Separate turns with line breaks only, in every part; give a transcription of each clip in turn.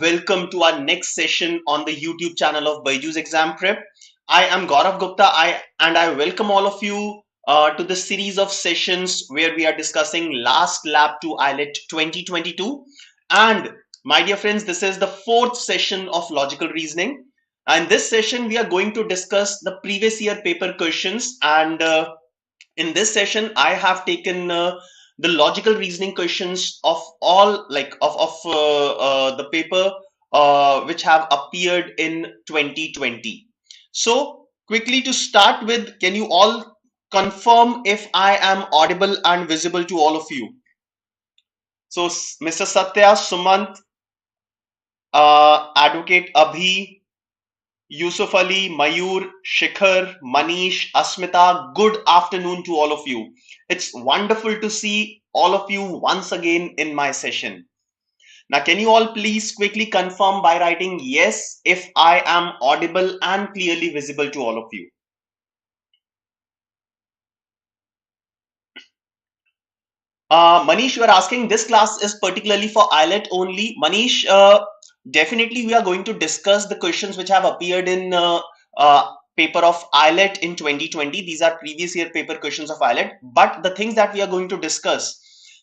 welcome to our next session on the YouTube channel of BYJU'S Exam Prep. I am Gaurav Gupta I welcome all of you to the series of sessions where we are discussing last lap to AILET 2022. And my dear friends, this is the fourth session of logical reasoning. And this session, we are going to discuss the previous year paper questions. And in this session, I have taken the logical reasoning questions of all the paper which have appeared in 2020. So quickly to start with, can you all confirm if I am audible and visible to all of you? So Mr. Satya, Sumant, Advocate Abhi, Yusuf Ali, Mayur, Shikhar, Manish, Asmita, good afternoon to all of you. It's wonderful to see all of you once again in my session. Now, can you all please quickly confirm by writing yes if I am audible and clearly visible to all of you? Manish, you are asking this class is particularly for AILET only. Manish, definitely we are going to discuss the questions which have appeared in paper of AILET in 2020. These are previous year paper questions of AILET. But the things that we are going to discuss,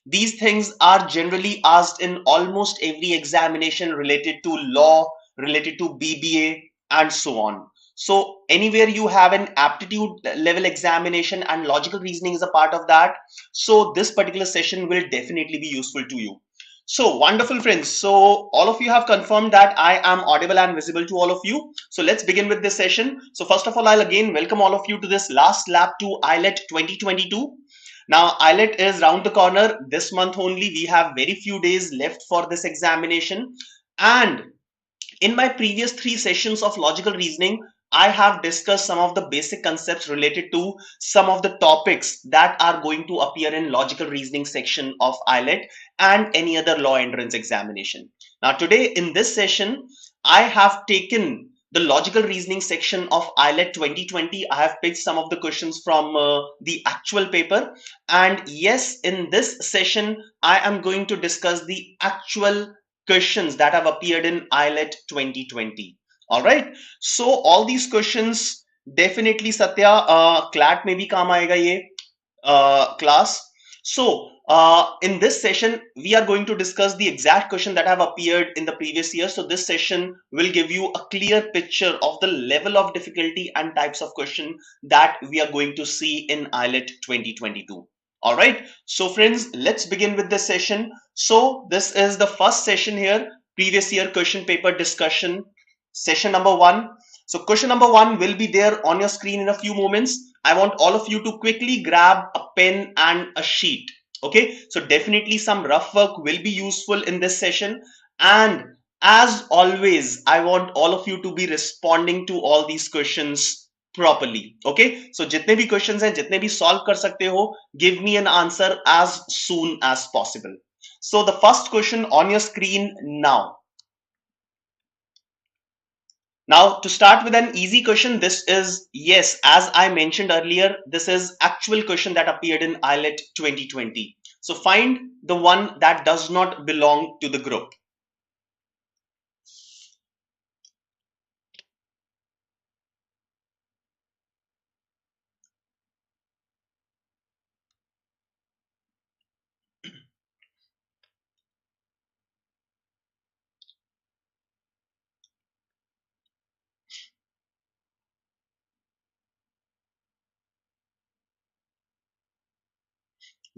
these things are generally asked in almost every examination related to law, related to BBA, and so on. So anywhere you have an aptitude level examination and logical reasoning is a part of that, so this particular session will definitely be useful to you. So wonderful friends. So all of you have confirmed that I am audible and visible to all of you. So let's begin with this session. So first of all, I'll again welcome all of you to this last lap to AILET 2022. Now AILET is round the corner this month only. We have very few days left for this examination. And in my previous three sessions of logical reasoning, I have discussed some of the basic concepts related to some of the topics that are going to appear in logical reasoning section of AILET and any other law entrance examination. Now today in this session, I have taken the logical reasoning section of AILET 2020. I have picked some of the questions from the actual paper. And yes, in this session, I am going to discuss the actual questions that have appeared in AILET 2020. All right. So all these questions definitely Satya CLAT में भी काम आएगा ये class. So in this session, we are going to discuss the exact question that have appeared in the previous year. So this session will give you a clear picture of the level of difficulty and types of question that we are going to see in AILET 2022. All right. So friends, let's begin with this session. So this is the first session here, previous year question paper discussion, session number 1. So question number 1 will be there on your screen in a few moments. I want all of you to quickly grab a pen and a sheet. Okay, so definitely some rough work will be useful in this session. And as always, I want all of you to be responding to all these questions properly. Okay, so jitne bhi questions hain, jitne bhi solve kar sakte ho, give me an answer as soon as possible. So the first question on your screen now. Now, to start with an easy question, this is, yes, as I mentioned earlier, this is actual question that appeared in AILET 2020. So find the one that does not belong to the group.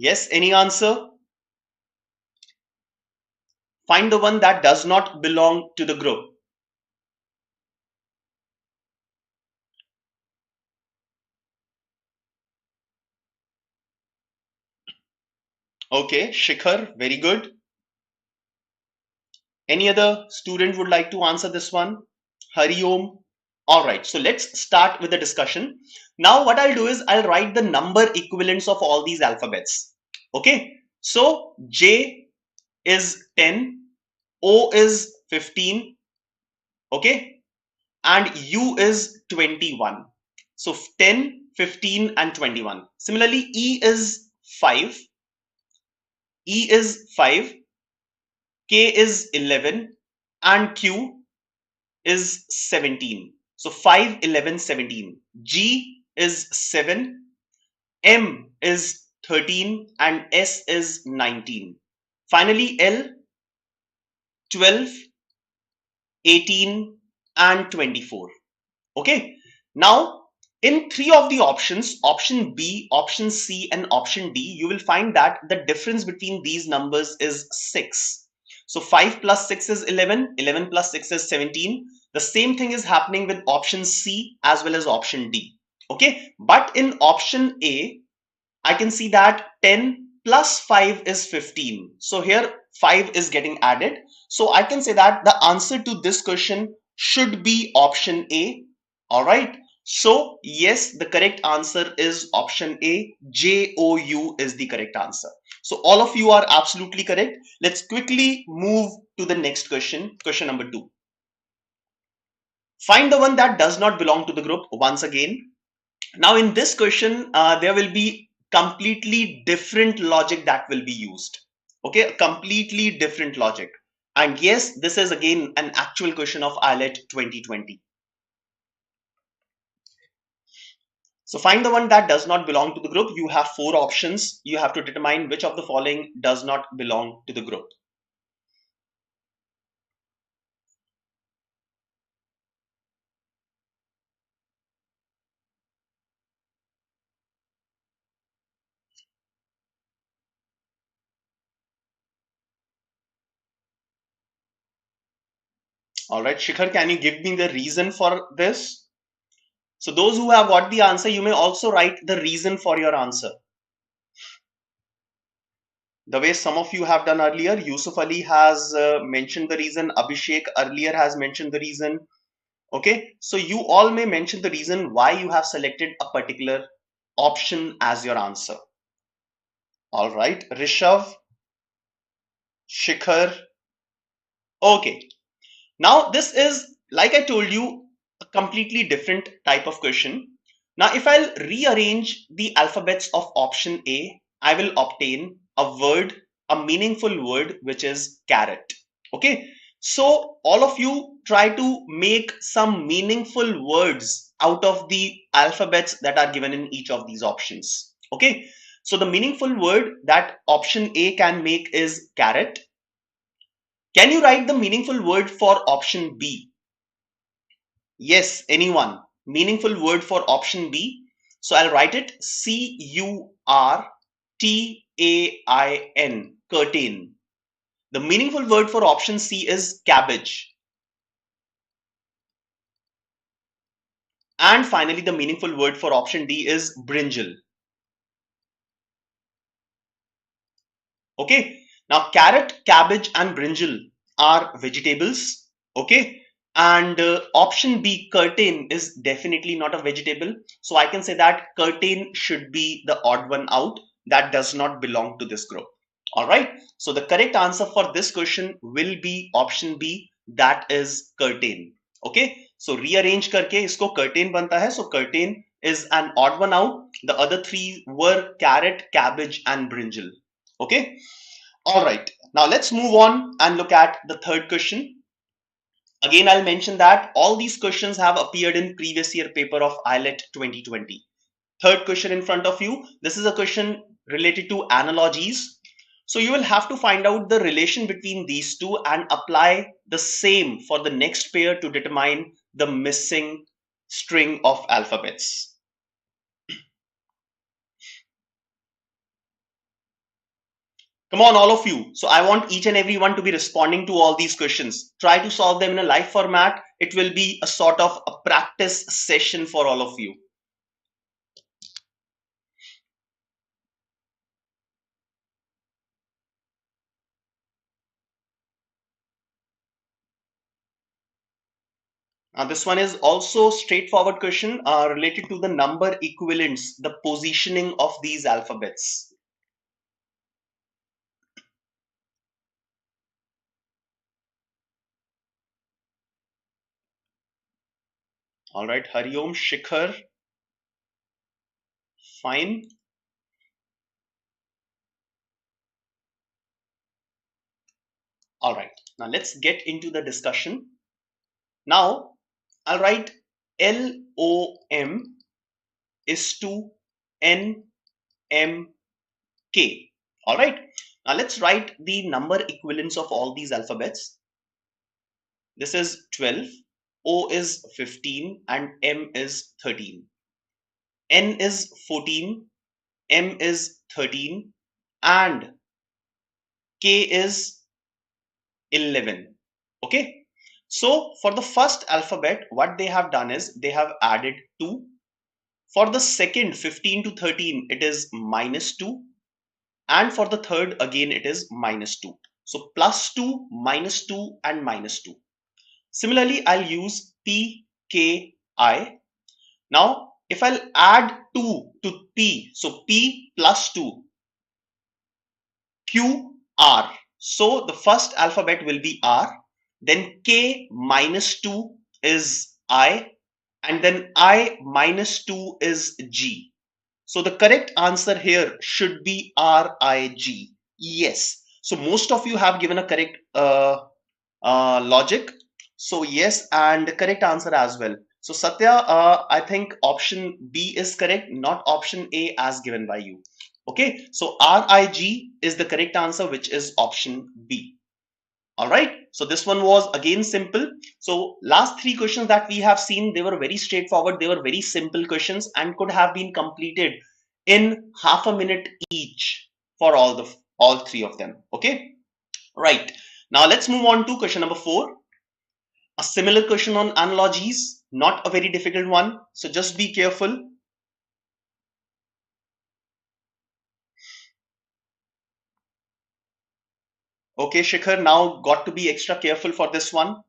Yes, any answer? Find the one that does not belong to the group. Okay, Shikhar, very good. Any other student would like to answer this one? Hari Om. All right, so let's start with the discussion. Now what I'll do is I'll write the number equivalents of all these alphabets. Okay, so J is 10, O is 15, okay, and U is 21. So 10, 15 and 21. Similarly, E is 5, E is 5, K is 11, and Q is 17. So 5, 11, 17. G is 7, M is 13, and S is 19. Finally, L 12, 18, and 24. Okay. Now, in three of the options, option B, option C, and option D, you will find that the difference between these numbers is 6. So 5 plus 6 is 11, 11 plus 6 is 17. The same thing is happening with option C as well as option D. Okay, but in option A, I can see that 10 plus 5 is 15. So here 5 is getting added. So I can say that the answer to this question should be option A. All right. So yes, the correct answer is option A. JOU is the correct answer. So all of you are absolutely correct. Let's quickly move to the next question. Question number 2. Find the one that does not belong to the group once again. Now in this question, there will be completely different logic that will be used. Okay, completely different logic. And yes, this is again an actual question of AILET 2020. So find the one that does not belong to the group. You have four options. You have to determine which of the following does not belong to the group. All right, Shikhar, can you give me the reason for this? So those who have got the answer, you may also write the reason for your answer. The way some of you have done earlier, Yusuf Ali has mentioned the reason, Abhishek earlier has mentioned the reason. Okay, so you all may mention the reason why you have selected a particular option as your answer. All right, Rishav, Shikhar. Okay, now this is, like I told you, a completely different type of question. Now if I'll rearrange the alphabets of option A, I will obtain a word, a meaningful word, which is carrot. Okay, so all of you try to make some meaningful words out of the alphabets that are given in each of these options. Okay, so the meaningful word that option A can make is carrot. Can you write the meaningful word for option B? Yes, anyone. Meaningful word for option B. So I'll write it Curtain. Curtain. The meaningful word for option C is cabbage. And finally, the meaningful word for option D is brinjal. Okay. Now, carrot, cabbage, and brinjal are vegetables. Okay. And option B, curtain, is definitely not a vegetable. So I can say that curtain should be the odd one out. That does not belong to this group. All right. So the correct answer for this question will be option B. That is curtain. Okay. So rearrange करके इसको curtain बनता है. So curtain is an odd one out. The other three were carrot, cabbage, and brinjal. Okay. All right. Now let's move on and look at the third question. Again, I'll mention that all these questions have appeared in previous year paper of AILET 2020. Third question in front of you. This is a question related to analogies. So you will have to find out the relation between these two and apply the same for the next pair to determine the missing string of alphabets. Come on, all of you. So I want each and every one to be responding to all these questions. Try to solve them in a live format. It will be a sort of a practice session for all of you. This one is also straightforward question related to the number equivalents, the positioning of these alphabets. All right, Hariom, Shikhar, fine. All right. Now let's get into the discussion. Now I'll write LOM is to NMK. All right. Now let's write the number equivalents of all these alphabets. This is 12, O is 15, and M is 13. N is 14, M is 13, and K is 11. Okay. So for the first alphabet, what they have done is they have added 2. For the second, 15 to 13, it is -2. And for the third, again, it is -2. So +2, -2, and -2. Similarly, I'll use P, K, I. Now, if I'll add 2 to P, so P plus 2, Q, R. So the first alphabet will be R. Then K -2 is I. And then I -2 is G. So the correct answer here should be RIG. Yes. So most of you have given a correct logic. So yes, and the correct answer as well. So Satya, I think option B is correct, not option A as given by you. Okay, so RIG is the correct answer, which is option B. All right, so this one was again simple. So last 3 questions that we have seen, they were very straightforward. They were very simple questions and could have been completed in half a minute each for all 3 of them. Okay, right. Now let's move on to question number 4. A similar question on analogies, not a very difficult one. So just be careful. Okay, Shikhar, now got to be extra careful for this one.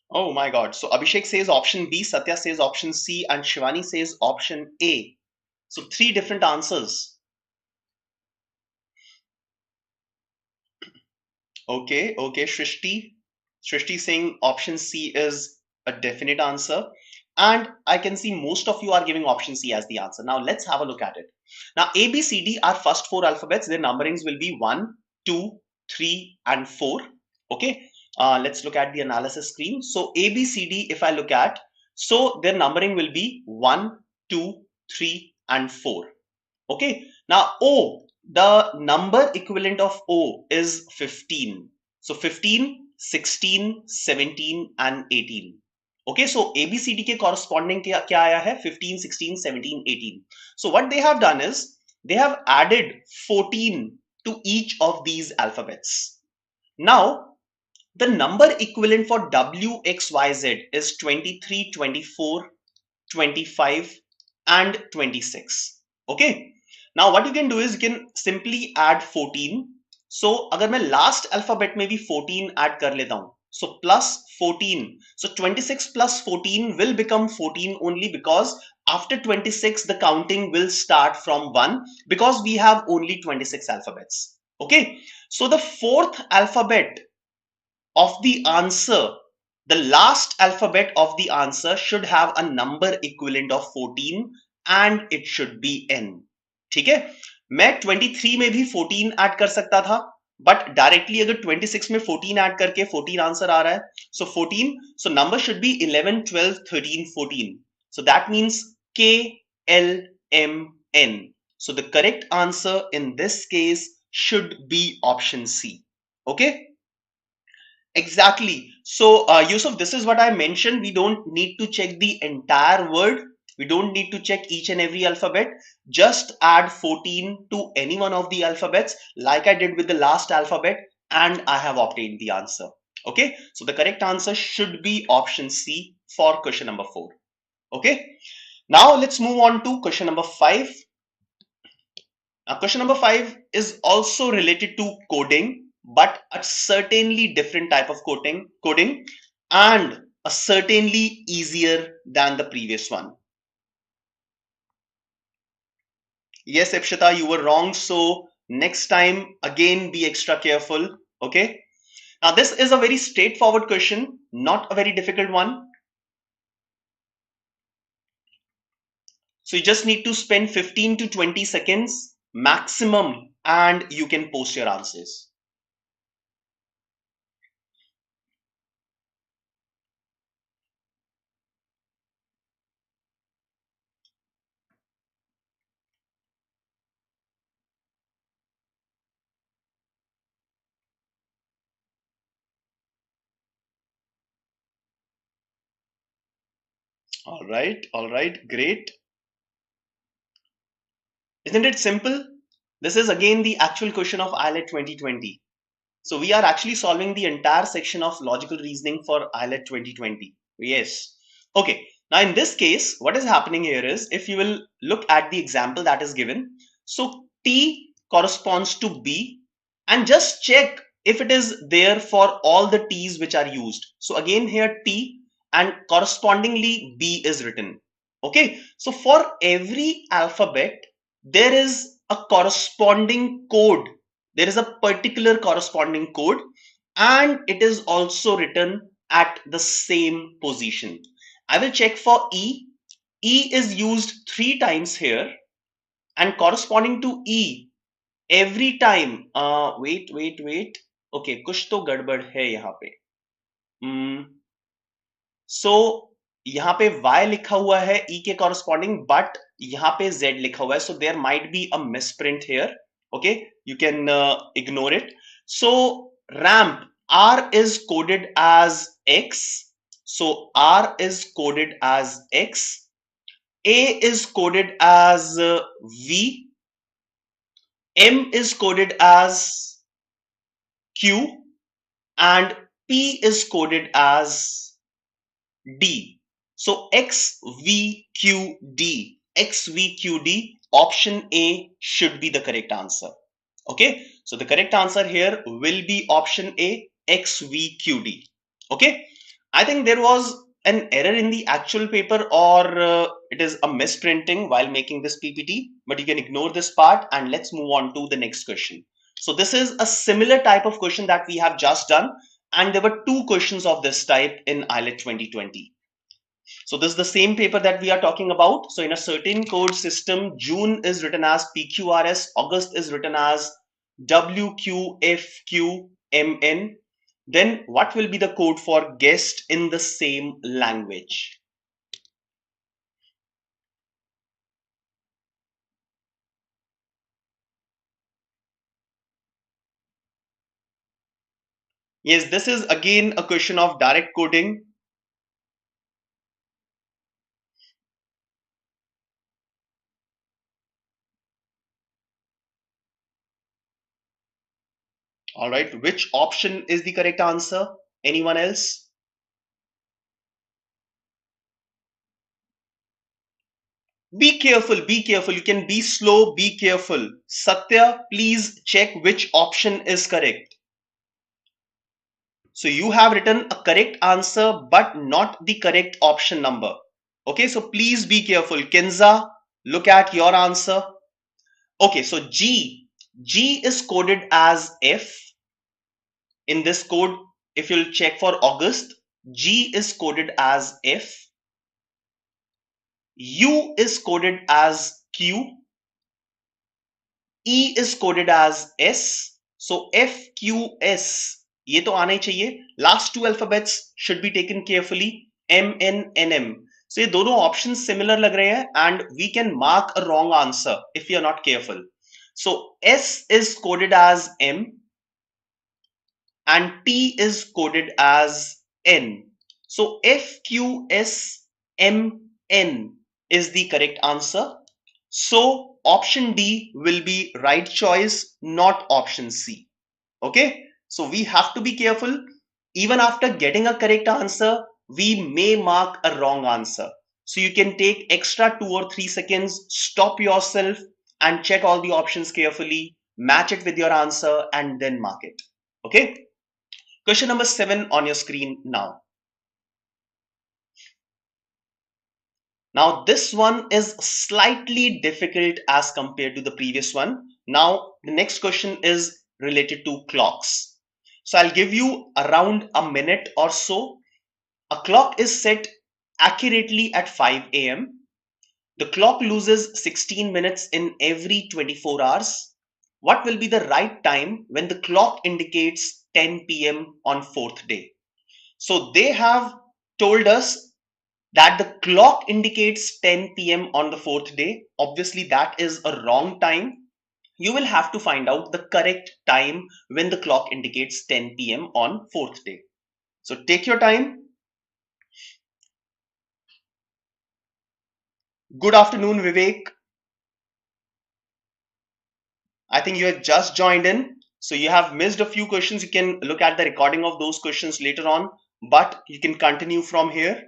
Oh my God. So Abhishek says option B, Satya says option C, and Shivani says option A. So 3 different answers. Okay, okay, Shrishti. Shrishti saying option C is a definite answer. And I can see most of you are giving option C as the answer. Now let's have a look at it. Now A, B, C, D are first 4 alphabets. Their numberings will be 1, 2, 3, and 4. Okay, let's look at the analysis screen. So A, B, C, D, if I look at, so their numbering will be 1, 2, 3, and 4. Okay, now O, the number equivalent of O is 15. So 15, 16, 17 and 18. Okay, so ABCD के corresponding क्या आया है 15, 16, 17, 18. So what they have done is they have added 14 to each of these alphabets. Now the number equivalent for W, X, Y, Z is 23, 24, 25 and 26. Okay, now what you can do is you can simply add 14. So अगर मैं last alphabet में भी 14 add कर लेता हूँ, so plus 14, so 26 plus 14 will become 14 only because after 26 the counting will start from 1 because we have only 26 alphabets. Okay, so the 4th alphabet of the answer, the last alphabet of the answer should have a number equivalent of 14 and it should be n. ठीक है, मैं 23 में भी 14 add कर सकता था but directly अगर 26 में 14 ऐड करके 14 आंसर आ रहा है, so 14, so number should be 11, 12, 13, 14. So that means K L M N. So the correct answer in this case should be option C. Okay, exactly. So, Yusuf, this is what I mentioned. We don't need to check the entire word. We don't need to check each and every alphabet. Just add 14 to any one of the alphabets like I did with the last alphabet and I have obtained the answer. Okay, so the correct answer should be option C for question number 4. Okay. Now let's move on to question number 5. Now question number 5 is also related to coding, but a certainly different type of coding and a certainly easier than the previous one. Yes, Ipshita, you were wrong. So next time, again, be extra careful. Okay. Now, this is a very straightforward question, not a very difficult one. So you just need to spend 15 to 20 seconds maximum and you can post your answers. All right, great. Isn't it simple? This is again the actual question of AILET 2020. So we are actually solving the entire section of logical reasoning for AILET 2020. Yes. Okay. Now in this case, what is happening here is, if you will look at the example that is given, so T corresponds to B, and just check if it is there for all the T's which are used. So again here T and correspondingly B is written. Okay. So for every alphabet, there is a corresponding code. There is a particular corresponding code and it is also written at the same position. I will check for E. E is used 3 times here and corresponding to E every time. Wait. Okay, कुछ तो गड़बड़ है यहाँ पे. सो यहाँ पे y लिखा हुआ है e के कॉरस्पॉन्डिंग, बट यहाँ पे z लिखा हुआ है, so there might be a misprint here. Okay, you can ignore it. So ramp r is coded as x, so r is coded as x, a is coded as v, m is coded as q, and p is coded as D. So XVQD, XVQD, option A should be the correct answer. Okay, so the correct answer here will be option A, XVQD. Okay, I think there was an error in the actual paper, or it is a misprinting while making this PPT, but you can ignore this part and let's move on to the next question. So this is a similar type of question that we have just done, and there were 2 questions of this type in AILET 2020. So this is the same paper that we are talking about. So in a certain code system, June is written as PQRS, August is written as WQFQMN. Then what will be the code for guest in the same language? Yes, this is again a question of direct coding. All right, which option is the correct answer? Anyone else? Be careful, be careful. You can be slow, be careful. Satya, please check which option is correct. So you have written a correct answer, but not the correct option number. Okay, so please be careful. Kenza, look at your answer. Okay, so G is coded as F. In this code, if you'll check for August, G is coded as F. U is coded as Q. E is coded as S. So F, Q, S. ये तो आना ही चाहिए. Last 2 alphabets should be taken carefully. M, N, N, M. So ये दोनों options similar लग रहे हैं and we can mark a wrong answer if you are not careful. So S is coded as M and T is coded as N. So F, Q, S, M, N is the correct answer. So option D will be right choice, not option C. Okay, so we have to be careful. Even after getting a correct answer, we may mark a wrong answer. So you can take extra 2 or 3 seconds, stop yourself and check all the options carefully, match it with your answer and then mark it. Okay. Question number 7 on your screen now. Now this one is slightly difficult as compared to the previous one. Now the next question is related to clocks. So I'll give you around a minute or so. A clock is set accurately at 5 a.m. The clock loses 16 minutes in every 24 hours. What will be the right time when the clock indicates 10 p.m. on fourth day? So they have told us that the clock indicates 10 p.m. on the fourth day. Obviously, that is a wrong time. You will have to find out the correct time when the clock indicates 10 p.m. on fourth day. So take your time. Good afternoon, Vivek. I think you have just joined in. So you have missed a few questions. You can look at the recording of those questions later on, but you can continue from here.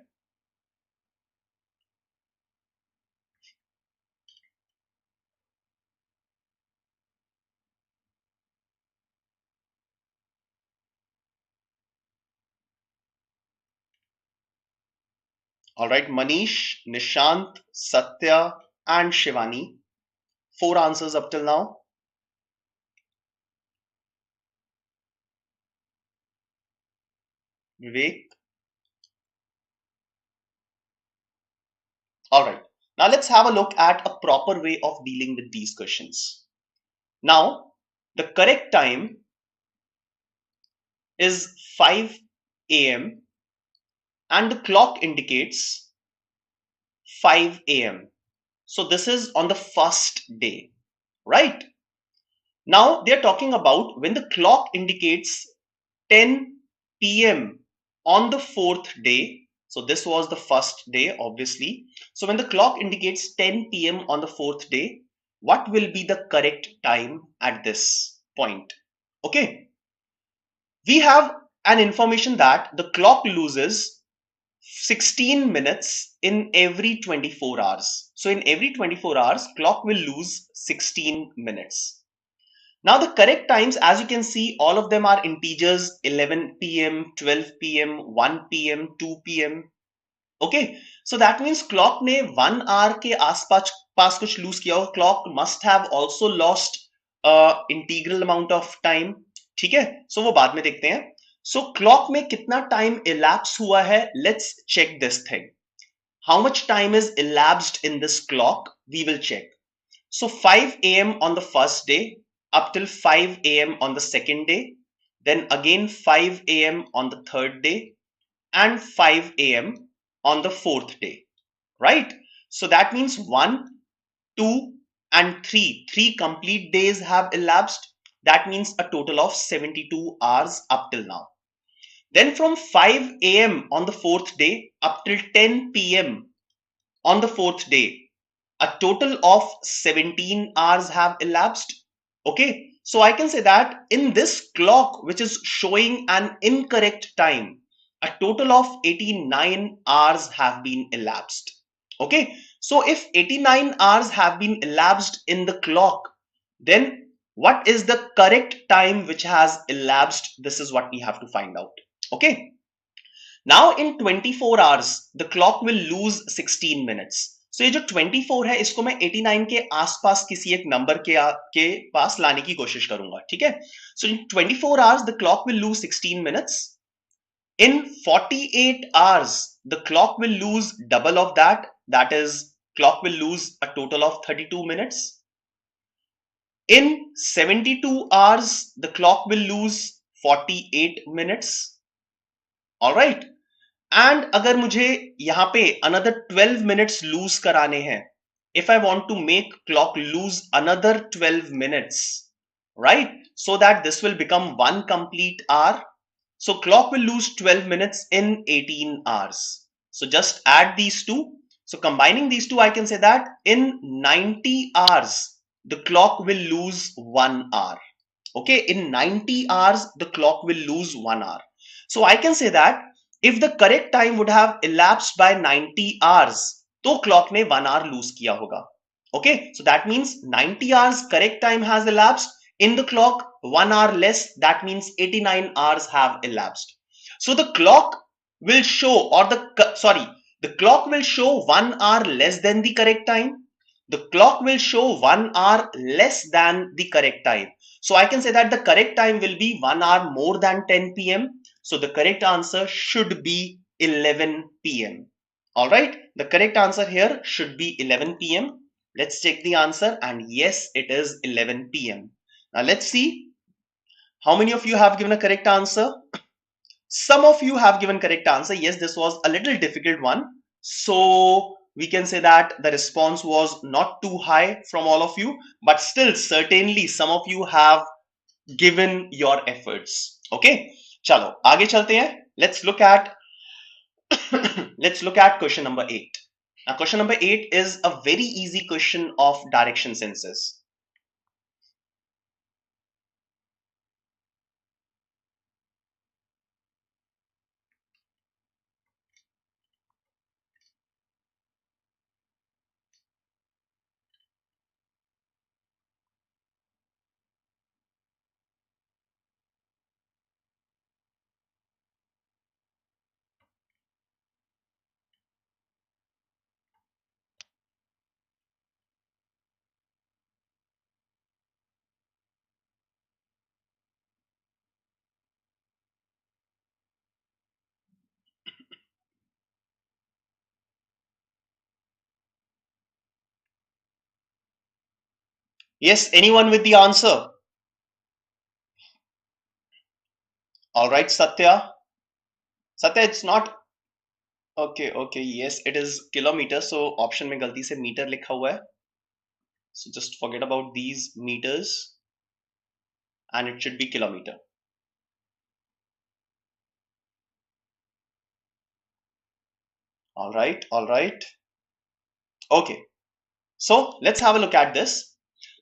All right, Manish, Nishant, Satya, and Shivani. 4 answers up till now. Vivek. All right. Now let's have a look at a proper way of dealing with these questions. Now, the correct time is 5 a.m. and the clock indicates 5 a.m. So this is on the first day, right? Now they're talking about when the clock indicates 10 p.m. on the fourth day. So this was the first day, obviously. So when the clock indicates 10 p.m. on the fourth day, what will be the correct time at this point? Okay. We have an information that the clock loses 16 minutes in every 24 hours. So in every 24 hours, clock will lose 16 minutes. Now the correct times, as you can see, all of them are integers: 11 p.m., 12 p.m., 1 p.m., 2 p.m. Okay, so that means clock ने 1 hour के आसपास पास कुछ lose किया हो. Clock must have also lost integral amount of time. ठीक है, so वो बाद में देखते हैं. So clock में कितना time elapse हुआ है? Let's check this thing. How much time is elapsed in this clock? We will check. So 5 a.m. on the first day, up till 5 a.m. on the second day, then again 5 a.m. on the third day, and 5 a.m. on the fourth day, right? So that means 1, 2, and 3. 3 complete days have elapsed. That means a total of 72 hours up till now. Then from 5 a.m. on the fourth day up till 10 p.m. on the fourth day, a total of 17 hours have elapsed. Okay, so I can say that in this clock, which is showing an incorrect time, a total of 89 hours have been elapsed. Okay, so if 89 hours have been elapsed in the clock, then what is the correct time which has elapsed? This is what we have to find out. Okay, now in 24 hours, the clock will lose 16 minutes. So ये जो 24 है, इसको मैं 89 के आसपास किसी एक number के पास लाने की कोशिश करूंगा. ठीक है, so in 24 hours the clock will lose 16 minutes. In 48 hours the clock will lose double of that. That is, clock will lose a total of 32 minutes. In 72 hours the clock will lose 48 minutes. All right. And अगर मुझे यहां पे another 12 minutes lose कराने हैं, if I want to make clock lose another 12 minutes, right, so that this will become 1 complete hour. So clock will lose 12 minutes in 18 hours. So just add these two. So combining these two, I can say that in 90 hours the clock will lose 1 hour. Okay, in 90 hours the clock will lose 1 hour. So I can say that if the correct time would have elapsed by 90 hours, तो clock ने 1 hour loose किया होगा. Okay, so that means 90 hours correct time has elapsed. In the clock, 1 hour less, that means 89 hours have elapsed. So the clock will show, or the clock will show 1 hour less than the correct time. The clock will show 1 hour less than the correct time. So I can say that the correct time will be 1 hour more than 10 p.m. So the correct answer should be 11 p.m. All right, the correct answer here should be 11 p.m. Let's check the answer, and yes, it is 11 p.m. Now let's see how many of you have given a correct answer. Some of you have given correct answer. Yes, this was a little difficult one. So we can say that the response was not too high from all of you, but still certainly some of you have given your efforts. Okay, chalo, आगे चलते हैं. Let's look at question number 8. Now question number 8 is a very easy question of direction senses. Yes, anyone with the answer? All right, Satya. Satya, it's not. Okay, okay. Yes, it is kilometer. So option में गलती से meter लिखा हुआ है. So just forget about these meters, and it should be kilometer. All right, all right. Okay. So let's have a look at this.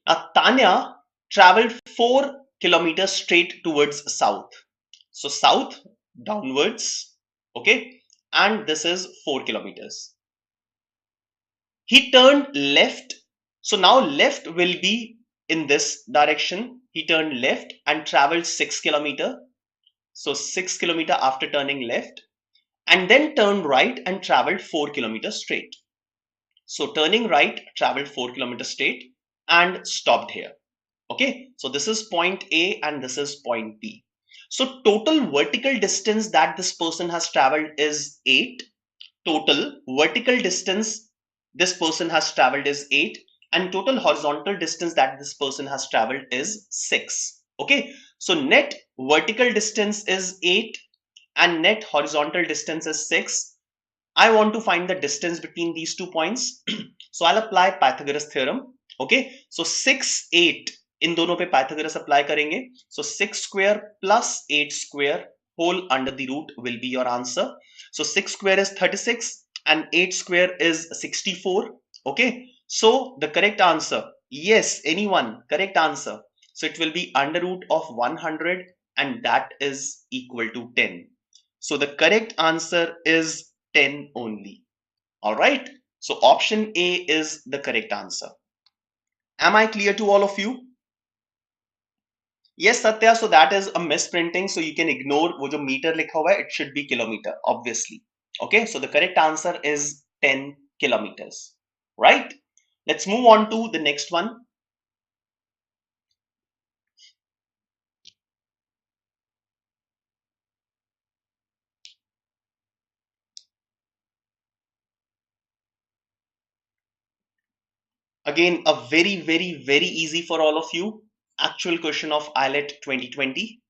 Now Tanya traveled 4 kilometers straight towards south. So south downwards. Okay, and this is 4 kilometers. He turned left. So now left will be in this direction. He turned left and traveled 6 kilometers. So 6 kilometers after turning left, and then turned right and traveled 4 kilometers straight. So turning right, traveled 4 kilometers straight and stopped here. Okay, so this is point A and this is point B. So total vertical distance that this person has traveled is 8. Total vertical distance this person has traveled is 8, and total horizontal distance that this person has traveled is 6. Okay, so net vertical distance is 8 and net horizontal distance is 6. I want to find the distance between these 2 points. So I'll apply Pythagoras theorem. Okay, so 6, 8 इन दोनों पे Pythagoras apply करेंगे. So 6 square plus 8 square whole under the root will be your answer. So 6 square is 36 and 8 square is 64. Okay, so the correct answer, yes, anyone, correct answer. So it will be under root of 100, and that is equal to 10. So the correct answer is 10 only. All right, so option A is the correct answer. Am I clear to all of you? Yes, Satya, so that is a misprinting, so you can ignore wo jo meter likha hua hai, it should be kilometer, obviously. Okay, so the correct answer is 10 kilometers, right? Let's move on to the next one. Again, a very, very, very easy for all of you. Actual question of AILET 2020.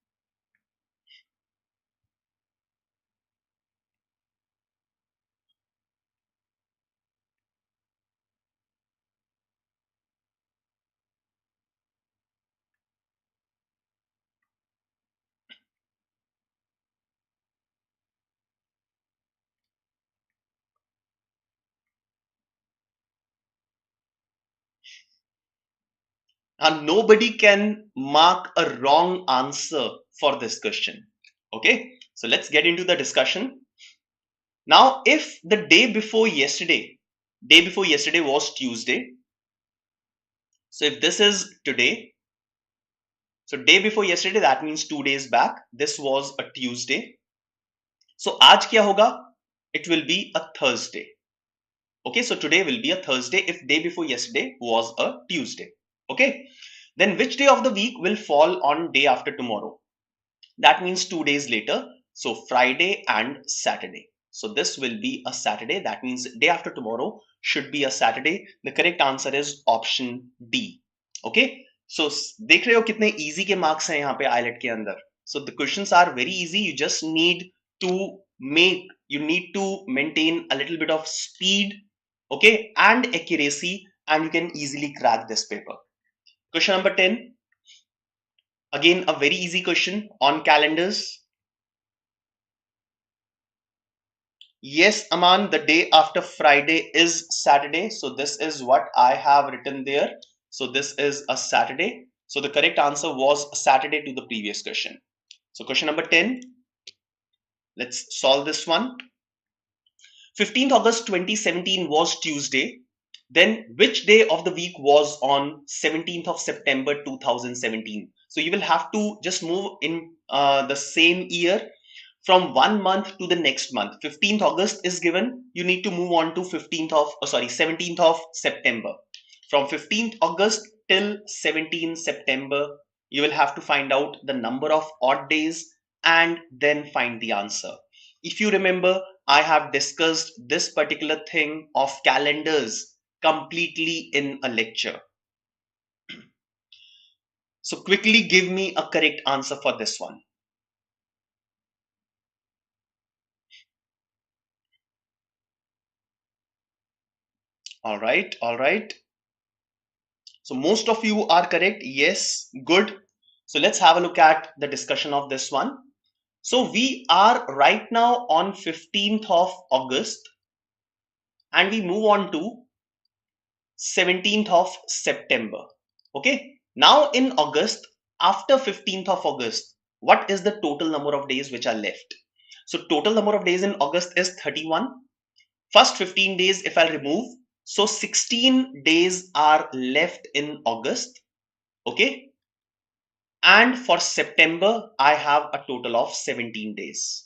And nobody can mark a wrong answer for this question. Okay, so let's get into the discussion. Now, if the day before yesterday Day before yesterday was Tuesday. So if this is today, so day before yesterday, that means 2 days back. This was a Tuesday. So आज क्या होगा? It will be a Thursday. Okay, so today will be a Thursday if day before yesterday was a Tuesday. Okay, then which day of the week will fall on day after tomorrow? That means 2 days later. So Friday and Saturday. So this will be a Saturday. That means day after tomorrow should be a Saturday. The correct answer is option D. Okay. So देख रहे हो कितने easy के marks हैं यहाँ पे islet के अंदर. So the questions are very easy. You just need to maintain a little bit of speed, okay, and accuracy, and you can easily crack this paper. Question number 10. Again, a very easy question on calendars. Yes, Aman, the day after Friday is Saturday. So this is what I have written there. So this is a Saturday. So the correct answer was Saturday to the previous question. So question number 10. Let's solve this one. 15th August 2017 was Tuesday. Then which day of the week was on 17th of September 2017? So you will have to just move in the same year from one month to the next month. 15th August is given. You need to move on to 17th of September. From 15th August till 17th September, you will have to find out the number of odd days and then find the answer. If you remember, I have discussed this particular thing of calendars completely in a lecture. So quickly give me a correct answer for this one. All right, all right. So most of you are correct. Yes, good. So let's have a look at the discussion of this one. So we are right now on 15th of August and we move on to 17th of September. Okay. Now in August, after 15th of August, what is the total number of days which are left? So total number of days in August is 31. First 15 days if I remove, so 16 days are left in August. Okay. And for September, I have a total of 17 days.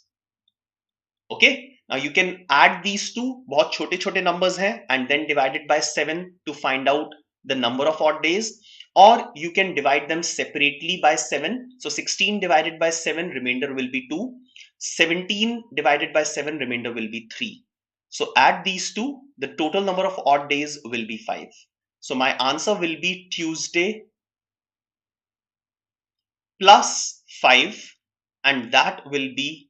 Okay. Now you can add these two, बहुत छोटे छोटे numbers हैं, and then divide it by 7 to find out the number of odd days, or you can divide them separately by 7. So 16 divided by 7, remainder will be 2. 17 divided by 7, remainder will be 3. So add these two, the total number of odd days will be 5. So my answer will be Tuesday plus 5, and that will be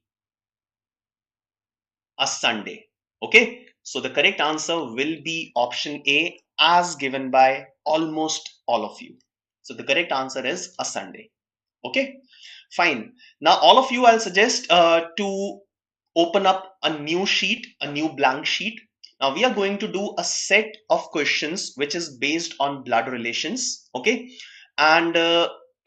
a Sunday. Okay, so the correct answer will be option A as given by almost all of you. So the correct answer is a Sunday. Okay, fine. Now all of you, I'll suggest to open up a new sheet, a new blank sheet. Now we are going to do a set of questions which is based on blood relations. Okay, and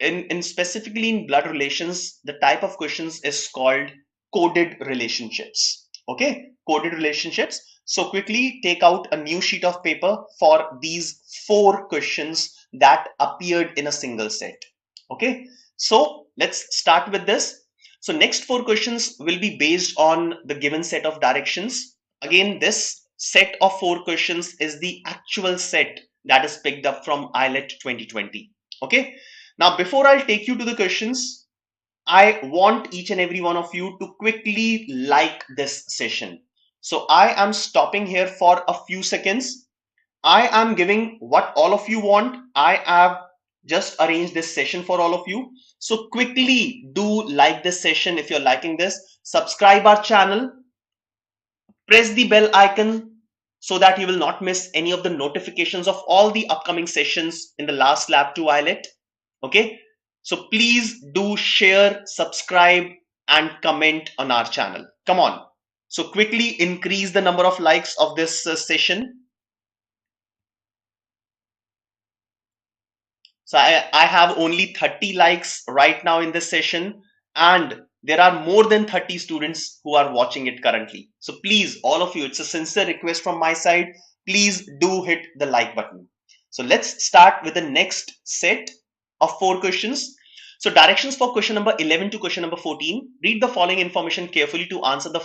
in specifically in blood relations, the type of questions is called coded relationships. Okay, coded relationships. So quickly take out a new sheet of paper for these 4 questions that appeared in a single set. Okay, so let's start with this. So next 4 questions will be based on the given set of directions. Again, this set of 4 questions is the actual set that is picked up from AILET 2020. Okay, now before I'll take you to the questions, I want each and every one of you to quickly like this session. So I am stopping here for a few seconds. I am giving what all of you want. I have just arranged this session for all of you. So quickly do like this session if you're liking this. Subscribe our channel. Press the bell icon so that you will not miss any of the notifications of all the upcoming sessions in the last lab 2 AILET. Okay. So please do share, subscribe, and comment on our channel. Come on. So quickly increase the number of likes of this session. So I have only 30 likes right now in this session, and there are more than 30 students who are watching it currently. So please, all of you, it's a sincere request from my side. please do hit the like button. So let's start with the next set of 4 questions. So directions for question number 11 to question number 14. Read the following information carefully to answer the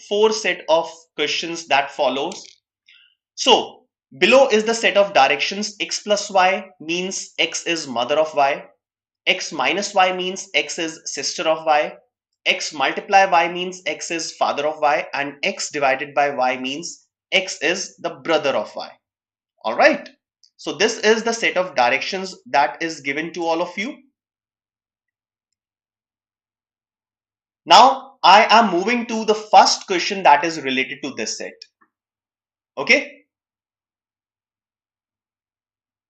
four set of questions that follows. So below is the set of directions. X plus y means X is mother of y. X minus y means X is sister of y. X multiply y means X is father of y, and X divided by y means X is the brother of y. All right. So this is the set of directions that is given to all of you. Now I am moving to the first question that is related to this set. Okay.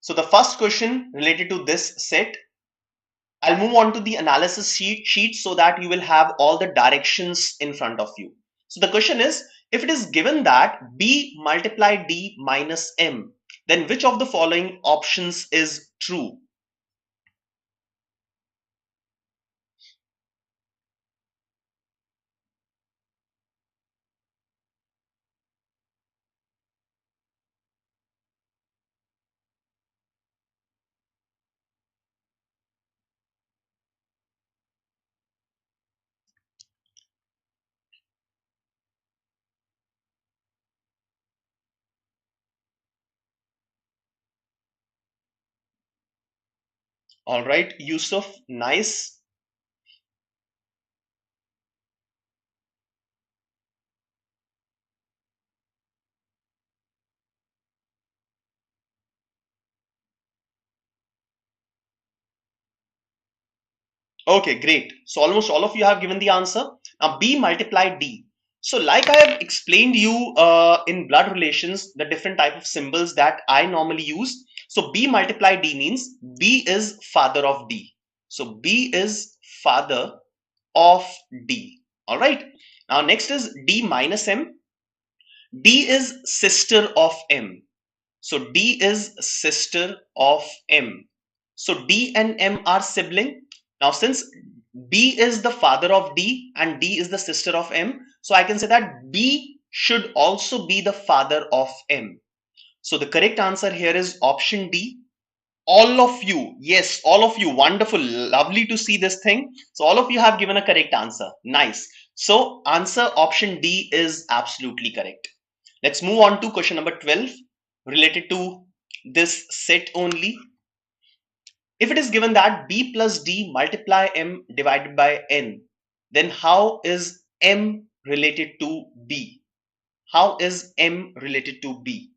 So the first question related to this set, I'll move on to the analysis sheet so that you will have all the directions in front of you. So the question is, if it is given that B multiply D minus M, then which of the following options is true? All right, Yusuf, nice. Okay, great. So almost all of you have given the answer. Now B multiply D. So like I have explained you in blood relations, the different type of symbols that I normally use. So B multiply D means B is father of D. So B is father of D. All right. Now next is D minus M. D is sister of M. So D is sister of M. So D and M are sibling. Now since B is the father of D and D is the sister of M, so I can say that B should also be the father of M. So the correct answer here is option D. All of you, yes, all of you, wonderful, lovely to see this thing. So all of you have given a correct answer. Nice. So answer option D is absolutely correct. Let's move on to question number 12 related to this set only. If it is given that B plus D multiply M divided by N, then how is M related to B? How is M related to B?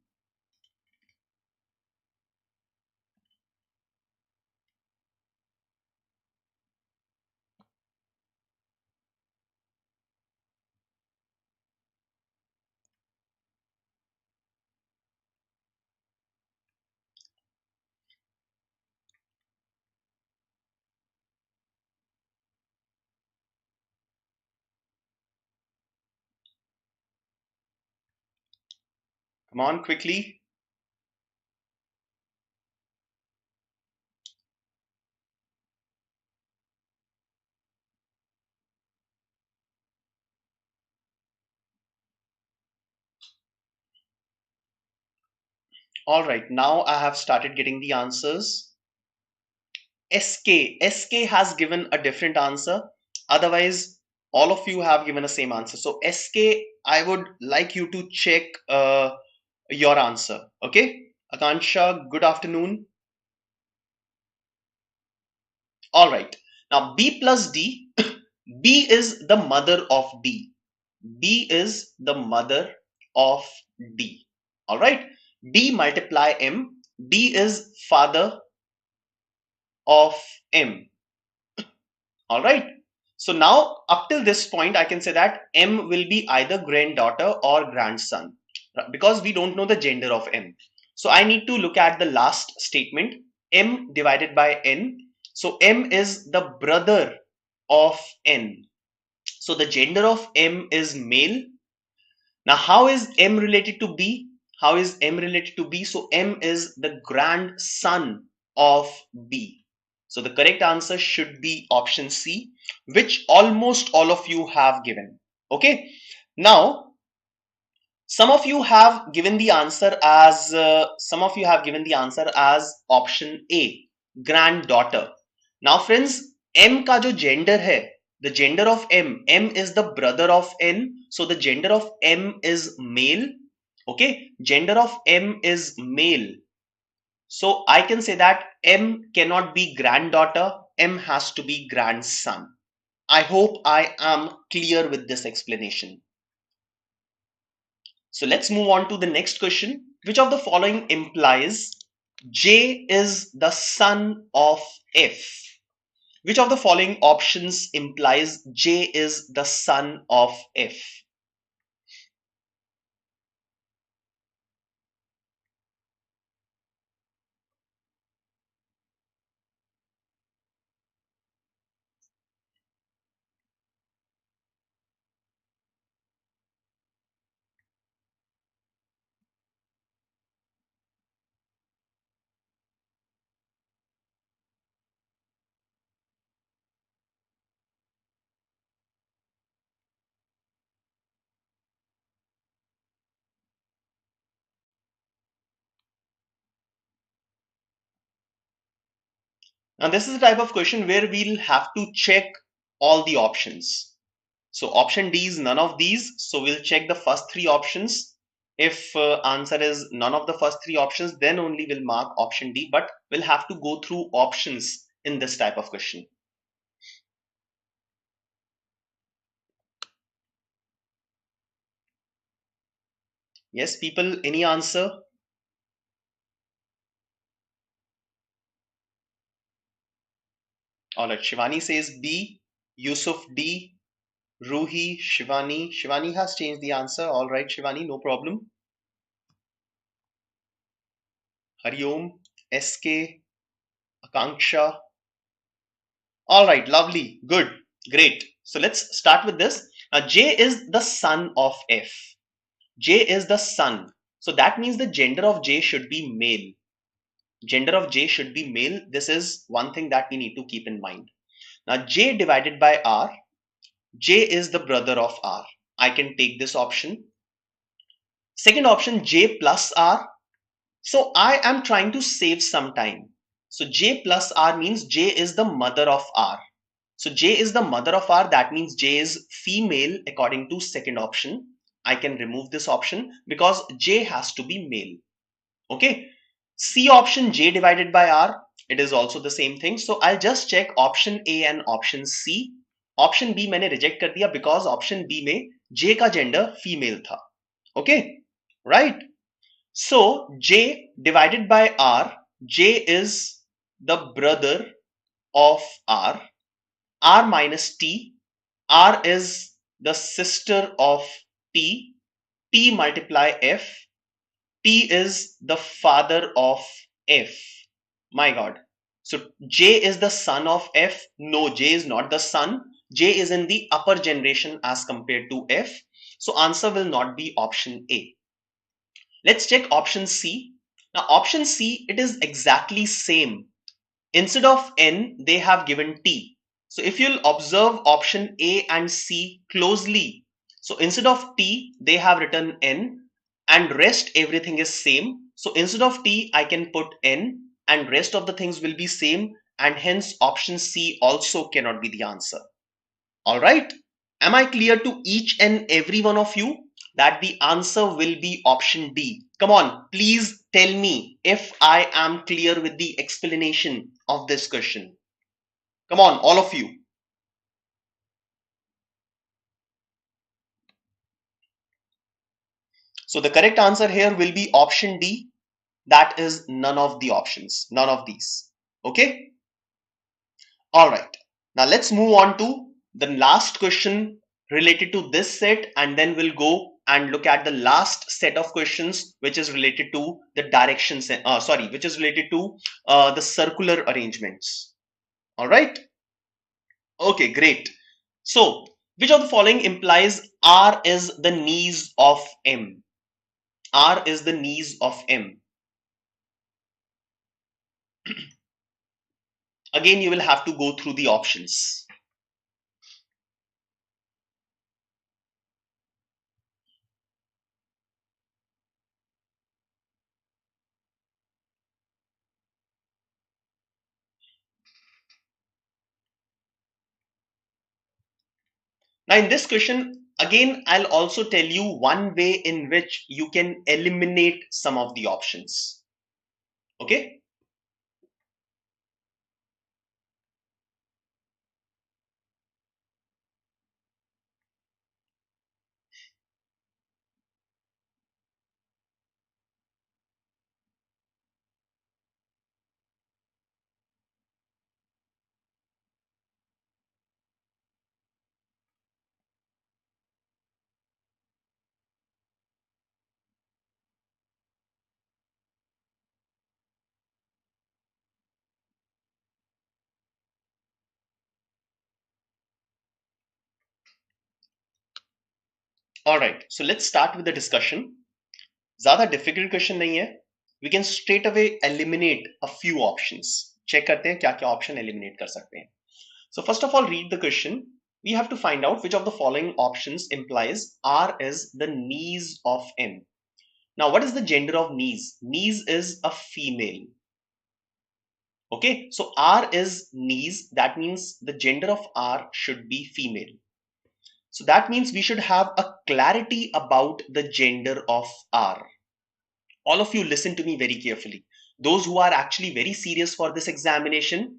Come on, quickly. All right, now I have started getting the answers. SK has given a different answer. Otherwise, all of you have given the same answer. So SK, I would like you to check your answer. Okay, Akansha, good afternoon. All right. Now B plus D. B is the mother of D. B is the mother of D. All right. D multiply M. D is father of M. All right. So now up till this point, I can say that M will be either granddaughter or grandson because we don't know the gender of M. So I need to look at the last statement, M divided by N. So M is the brother of N. So the gender of M is male. Now how is M related to B? How is M related to B? So M is the grandson of B. So the correct answer should be option C, which almost all of you have given. Okay. Now Some of you have given the answer as option A, granddaughter. Now friends, M का जो gender है, the gender of M is the brother of N, so the gender of M is male. Okay, gender of M is male. So I can say that M cannot be granddaughter, M has to be grandson. I hope I am clear with this explanation. So let's move on to the next question. Which of the following implies J is the son of F? Which of the following options implies J is the son of F? Now this is the type of question where we'll have to check all the options. So option D is none of these. So we'll check the first three options. If answer is none of the first three options, then only we'll mark option D, but we'll have to go through options in this type of question. Yes, people, any answer? All right, Shivani says B, Yusuf D, Ruhi, Shivani. Shivani has changed the answer. All right, Shivani, no problem. Hariom, SK, Akanksha. All right, lovely, good, great. So let's start with this. J is the son of F. J is the son. So that means the gender of J should be male. Gender of J should be male. This is one thing that we need to keep in mind. Now J divided by R, J is the brother of R. I can take this option. Second option, J plus R. So I am trying to save some time. So J plus R means J is the mother of R. So J is the mother of R. That means J is female according to second option. I can remove this option because J has to be male. Okay. C option, J divided by R. It is also the same thing. So I'll just check option A and option C. Option B मैंने reject कर दिया because option B में J का gender female था. Okay. Right. So J divided by R, J is the brother of R. R minus T, R is the sister of T, T multiply F, T is the father of F. My God. So J is the son of F. No, J is not the son. J is in the upper generation as compared to F. So answer will not be option A. Let's check option C. Now option C, it is exactly same. Instead of N, they have given T. So if you'll observe option A and C closely, so instead of T, they have written N and rest everything is same. So instead of T, I can put N and rest of the things will be same and hence option C also cannot be the answer. All right. Am I clear to each and every one of you that the answer will be option D? Come on, please tell me if I am clear with the explanation of this question. Come on, all of you. So the correct answer here will be option D. That is none of the options, none of these. Okay. All right. Now let's move on to the last question related to this set, and then we'll go and look at the last set of questions which is related to the directions, which is related to the circular arrangements. All right. Okay, great. So which of the following implies R is the niece of M? R is the niece of M. Again, you will have to go through the options. Now in this question, again, I'll also tell you one way in which you can eliminate some of the options. Okay. All right. So let's start with the discussion. ज़्यादा difficult question नहीं है. We can straight away eliminate a few options. Check करते हैं क्या क्या option eliminate कर सकते हैं. So first of all, read the question. We have to find out which of the following options implies R is the niece of M. Now, what is the gender of niece? Niece is a female. Okay, so R is niece. That means the gender of R should be female. So that means we should have a clarity about the gender of R. All of you listen to me very carefully. Those who are actually very serious for this examination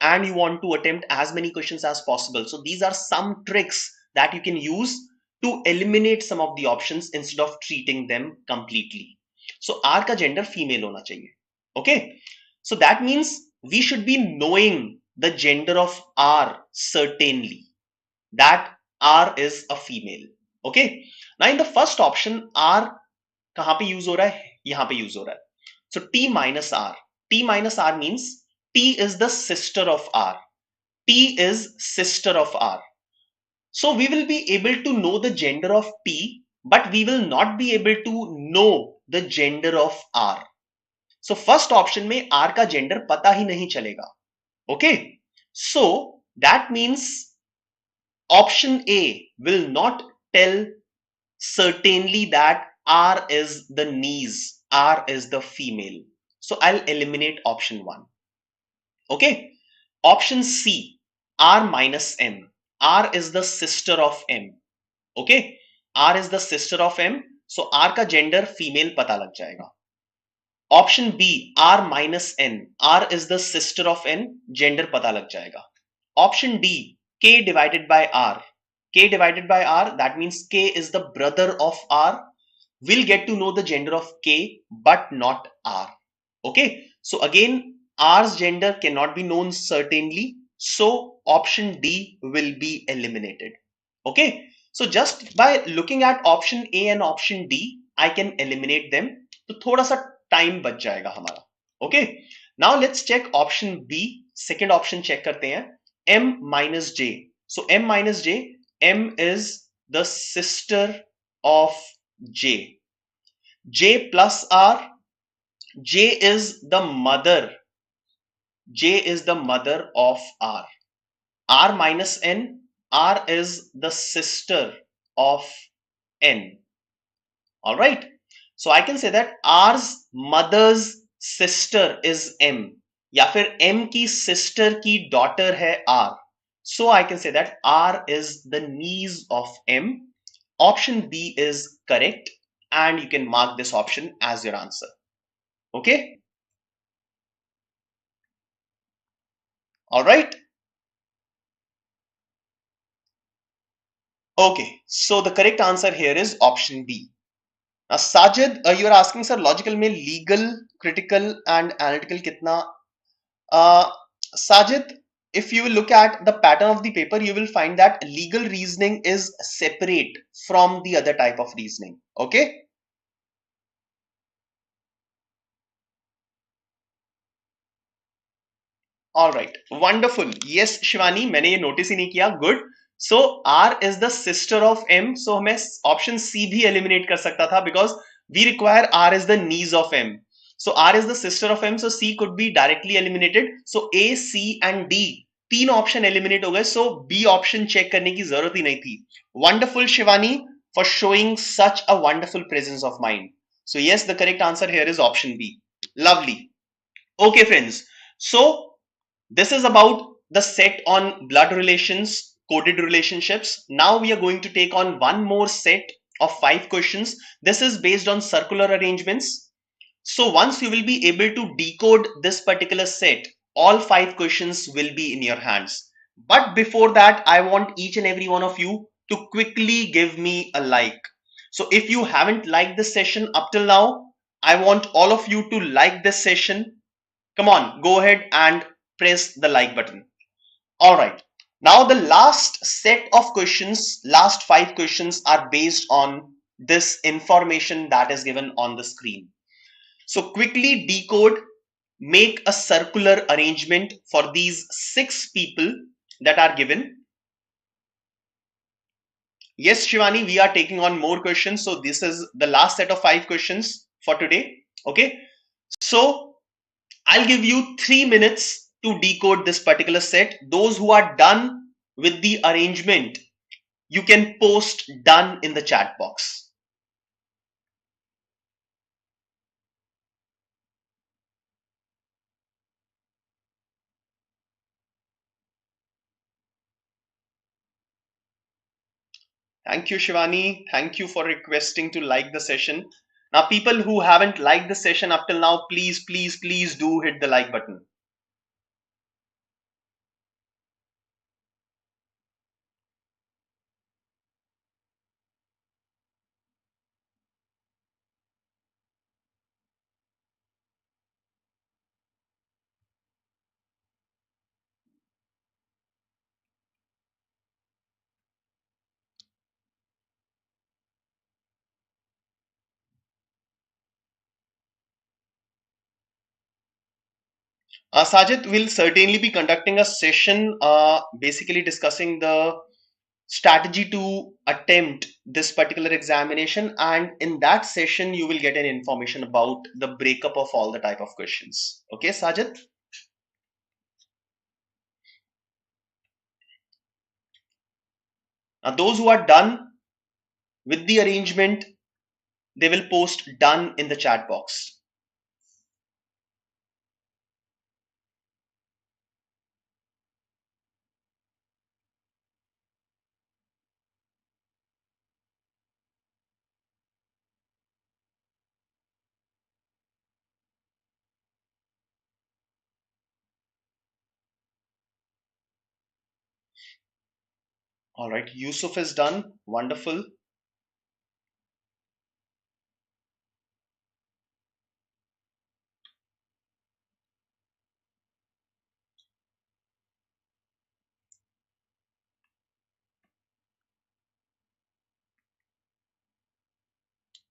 and you want to attempt as many questions as possible. So these are some tricks that you can use to eliminate some of the options instead of treating them completely. So R का gender female होना चाहिए. Okay. So that means we should be knowing the gender of R certainly. That R is a female. Okay. Now in the first option, R कहाँ पे use हो रहा है? यहाँ पे यूज हो रहा है. So T minus R. T minus R means T is the sister of R. T is sister of R. So we will be able to know the gender of T, but we will not be able to know the gender of R. So first option में R का gender पता ही नहीं चलेगा. Okay. So that means option A will not tell certainly that R is the niece, R is the female. So I'll eliminate option 1. Okay. Option C, R minus M. R is the sister of M. Okay. R is the sister of M. So R का gender female पता लग जाएगा. Option B, R minus N. R is the sister of N. Gender पता लग जाएगा. Option D, K divided by R. K divided by R, that means K is the brother of R. We'll get to know the gender of K, but not R. Okay. So again, R's gender cannot be known certainly. So option D will be eliminated. Okay. So just by looking at option A and option D, I can eliminate them. तो थोड़ा सा time बच जाएगा हमारा. Okay. Now let's check option B. Second option check करते हैं. M minus J. So M minus J. M is the sister of J. J plus R. J is the mother. J is the mother of R. R minus N. R is the sister of N. All right. So I can say that R's mother's sister is M. या फिर M की sister की daughter है R. So I can say that R is the niece of M. Option B is correct and you can mark this option as your answer. Okay. All right. Okay. So the correct answer here is option B. Now, Sajid, you are asking, sir, logical में legal, critical and analytical कितना? Sajid, if you look at the pattern of the paper, you will find that legal reasoning is separate from the other type of reasoning. Okay. All right. Wonderful. Yes, Shivani, मैंने ये notice ही नहीं किया. Good. So R is the sister of M. So हमें option C भी eliminate कर सकता था because we require R is the niece of M. So R is the sister of M. So C could be directly eliminated. So A, C and D तीन option eliminate हो गए. So B option check करने की जरूरत ही नहीं थी. Wonderful, Shivani, for showing such a wonderful presence of mind. So yes, the correct answer here is option B. Lovely. Okay, friends. So this is about the set on blood relations. coded relationships. Now we are going to take on one more set of 5 questions. This is based on circular arrangements. So once you will be able to decode this particular set, all 5 questions will be in your hands. But before that, I want each and every one of you to quickly give me a like. So if you haven't liked this session up till now, I want all of you to like this session. Come on, go ahead and press the like button. All right. Now the last set of questions, last 5 questions are based on this information that is given on the screen. So quickly decode, make a circular arrangement for these 6 people that are given. Yes, Shivani, we are taking on more questions. So this is the last set of 5 questions for today. Okay. So I'll give you 3 minutes to decode this particular set. Those who are done with the arrangement, you can post done in the chat box. Thank you, Shivani. Thank you for requesting to like the session. Now, people who haven't liked the session up till now, please, please, please do hit the like button. Sajid will certainly be conducting a session basically discussing the strategy to attempt this particular examination, and in that session you will get an information about the breakup of all the type of questions. Okay, Sajid? Now those who are done with the arrangement, they will post done in the chat box. All right, Yusuf is done. Wonderful.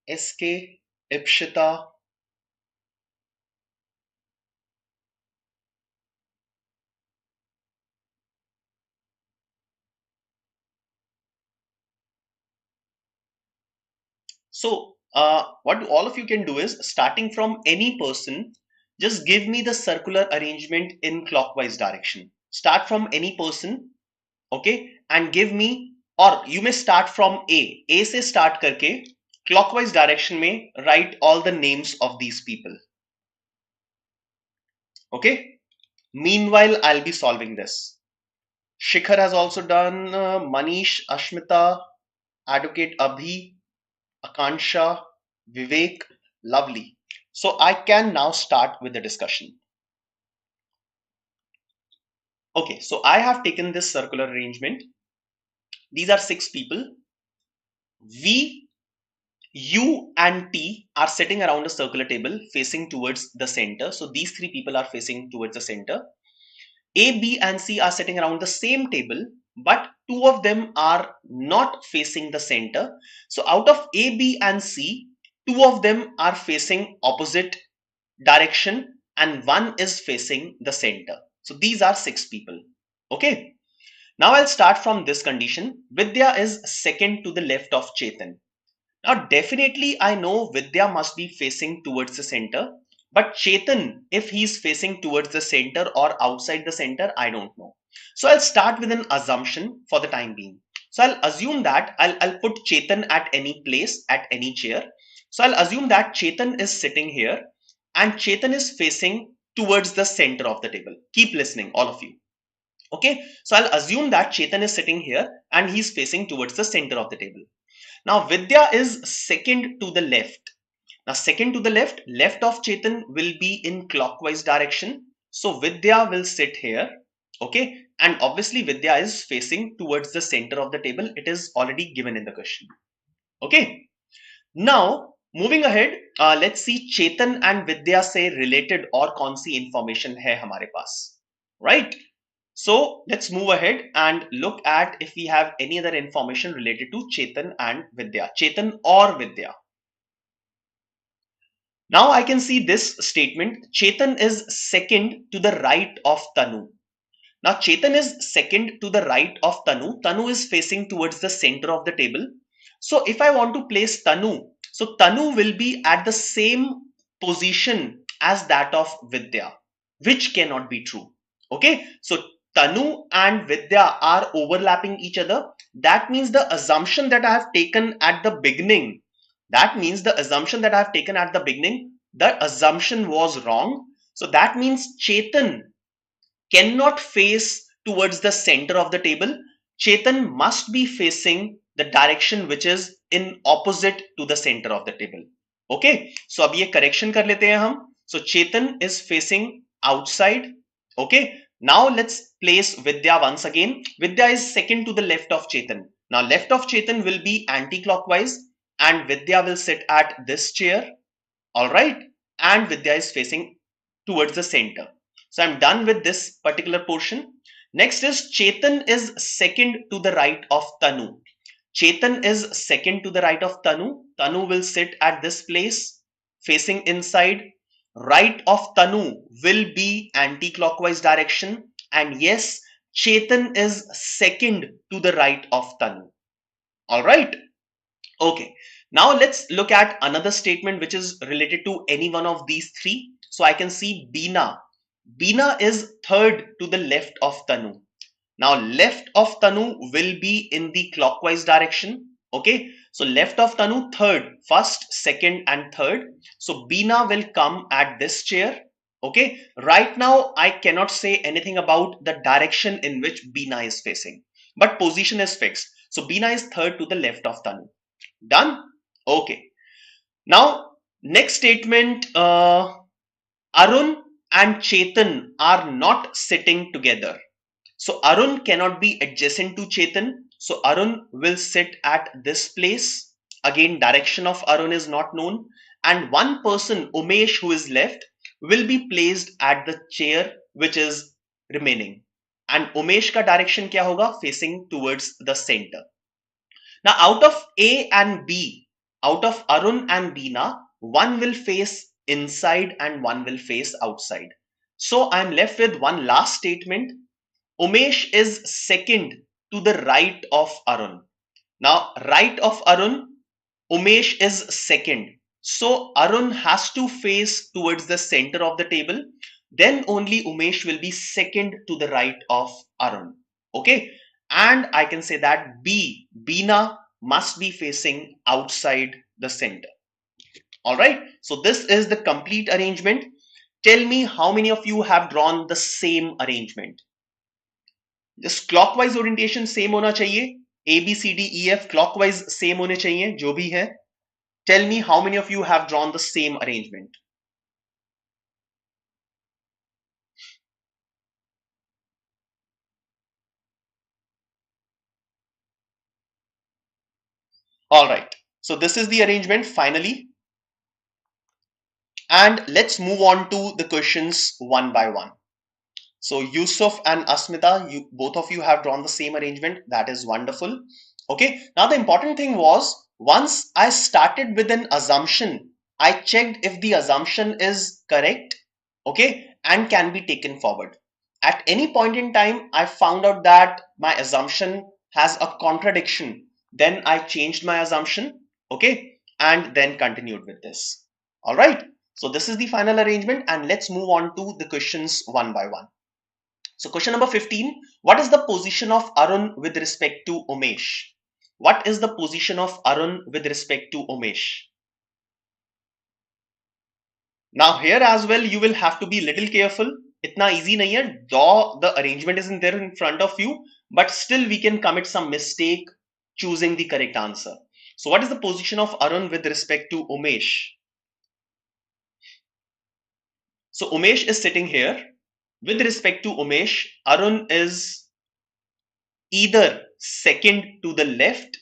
SK, Ipshita. So, what all of you can do is, starting from any person, just give me the circular arrangement in clockwise direction. Start from any person, okay, and give me, or you may start from A. A से start करके clockwise direction में write all the names of these people. Okay. Meanwhile, I'll be solving this. Shikhar has also done. Manish, Ashmita, Advocate Abhi, Akansha, Vivek, lovely. So I can now start with the discussion. Okay, so I have taken this circular arrangement. These are 6 people. V, U and T are sitting around a circular table facing towards the center. So these 3 people are facing towards the center. A, B and C are sitting around the same table, but 2 of them are not facing the center. So out of A, B and C, 2 of them are facing opposite direction and 1 is facing the center. So these are 6 people. Okay. Now I'll start from this condition. Vidya is second to the left of Chetan. Now definitely I know Vidya must be facing towards the center, but Chetan, if he's facing towards the center or outside the center, I don't know. So I'll start with an assumption for the time being. So I'll assume that I'll put Chetan at any place, at any chair. So I'll assume that Chetan is sitting here and Chetan is facing towards the center of the table. Keep listening, all of you. Okay, so I'll assume that Chetan is sitting here and he's facing towards the center of the table. Now Vidya is second to the left. Now second to the left, left of Chetan will be in clockwise direction. So Vidya will sit here. Okay, and obviously Vidya is facing towards the center of the table. It is already given in the question. Okay, now moving ahead, let's see Chetan and Vidya से related और कौन सी information है हमारे पास, right? So let's move ahead and look at if we have any other information related to Chetan and Vidya, Chetan or Vidya. Now I can see this statement, Chetan is second to the right of Tanu. Now Chetan is second to the right of Tanu. Tanu is facing towards the center of the table. So if I want to place Tanu, so Tanu will be at the same position as that of Vidya, which cannot be true. Okay, so Tanu and Vidya are overlapping each other. That means the assumption that I have taken at the beginning, the assumption was wrong. So that means Chetan cannot face towards the center of the table. Chetan must be facing the direction which is in opposite to the center of the table. Okay, so अब ये correction कर लेते हैं हम. So Chetan is facing outside. Okay, now let's place Vidya once again. Vidya is second to the left of Chetan. Now left of Chetan will be anti-clockwise and Vidya will sit at this chair. All right, and Vidya is facing towards the center. So I'm done with this particular portion. Next is Chetan is second to the right of Tanu. Chetan is second to the right of Tanu. Tanu will sit at this place facing inside. Right of Tanu will be anti-clockwise direction. And yes, Chetan is second to the right of Tanu. All right. Okay. Now let's look at another statement which is related to any one of these three. So I can see Bina. Bina is third to the left of Tanu. Now left of Tanu will be in the clockwise direction. Okay, so left of Tanu third, first, second and third. So Bina will come at this chair. Okay, right now I cannot say anything about the direction in which Bina is facing, but position is fixed. So Bina is third to the left of Tanu. Done? Okay. Now next statement, Arun and Chetan are not sitting together. So Arun cannot be adjacent to Chetan. So Arun will sit at this place. Again, direction of Arun is not known. And one person, Umesh, who is left, will be placed at the chair which is remaining. And Umesh ka direction kya hoga? Facing towards the center. Now out of A and B, out of Arun and Bina, one will face inside and one will face outside. So I'm left with one last statement. Umesh is second to the right of Arun. Now right of Arun, Umesh is second. So Arun has to face towards the center of the table. Then only Umesh will be second to the right of Arun. Okay. And I can say that Bina must be facing outside the center. All right. So this is the complete arrangement. Tell me how many of you have drawn the same arrangement. Just clockwise orientation same होना चाहिए. A, B, C, D, E, F clockwise same होने चाहिए जो भी है. Tell me how many of you have drawn the same arrangement. All right. So this is the arrangement finally. And let's move on to the questions one by one. So Yusuf and Asmita, both of you have drawn the same arrangement. That is wonderful. Okay. Now the important thing was once I started with an assumption, I checked if the assumption is correct. Okay. And can be taken forward. At any point in time, I found out that my assumption has a contradiction. Then I changed my assumption. Okay. And then continued with this. All right. So this is the final arrangement and let's move on to the questions one by one. So question number 15, what is the position of Arun with respect to Umesh? What is the position of Arun with respect to Umesh? Now here as well, you will have to be little careful. इतना easy नहीं है, though the arrangement isn't there in front of you, but still we can commit some mistake choosing the correct answer. So what is the position of Arun with respect to Umesh? So Umesh is sitting here. With respect to Umesh, Arun is either second to the left,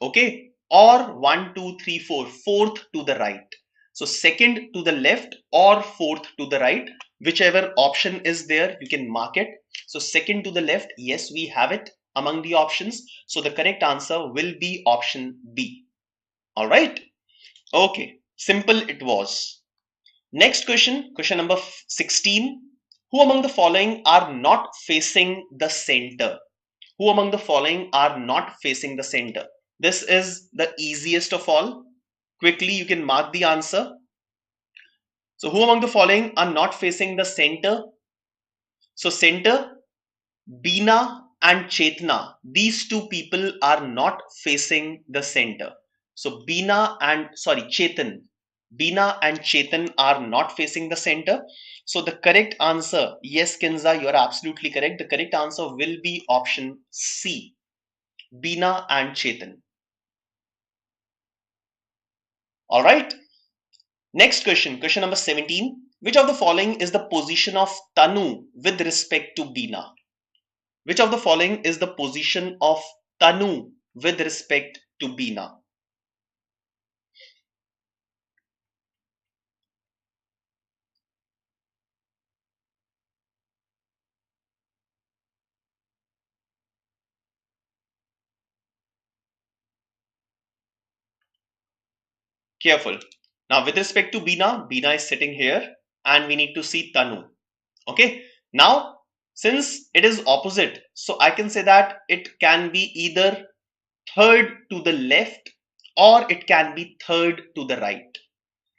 okay, or 1, 2, 3, 4, fourth to the right. So second to the left or fourth to the right, whichever option is there, you can mark it. So second to the left, yes, we have it among the options. So the correct answer will be option B. All right. Okay. Simple it was. Next question, question number 16. Who among the following are not facing the center? Who among the following are not facing the center? This is the easiest of all. Quickly, you can mark the answer. So, who among the following are not facing the center? So, center, Beena and Chetna, these two people are not facing the center. So, Beena and Chetan are not facing the center. So, the correct answer, yes, Kinza, you are absolutely correct. The correct answer will be option C, Beena and Chetan. All right. Next question, question number 17. Which of the following is the position of Tanu with respect to Beena? Which of the following is the position of Tanu with respect to Beena? Careful. Now, with respect to Beena, Beena is sitting here and we need to see Tanu. Okay. Now, since it is opposite, so I can say that it can be either third to the left or it can be third to the right.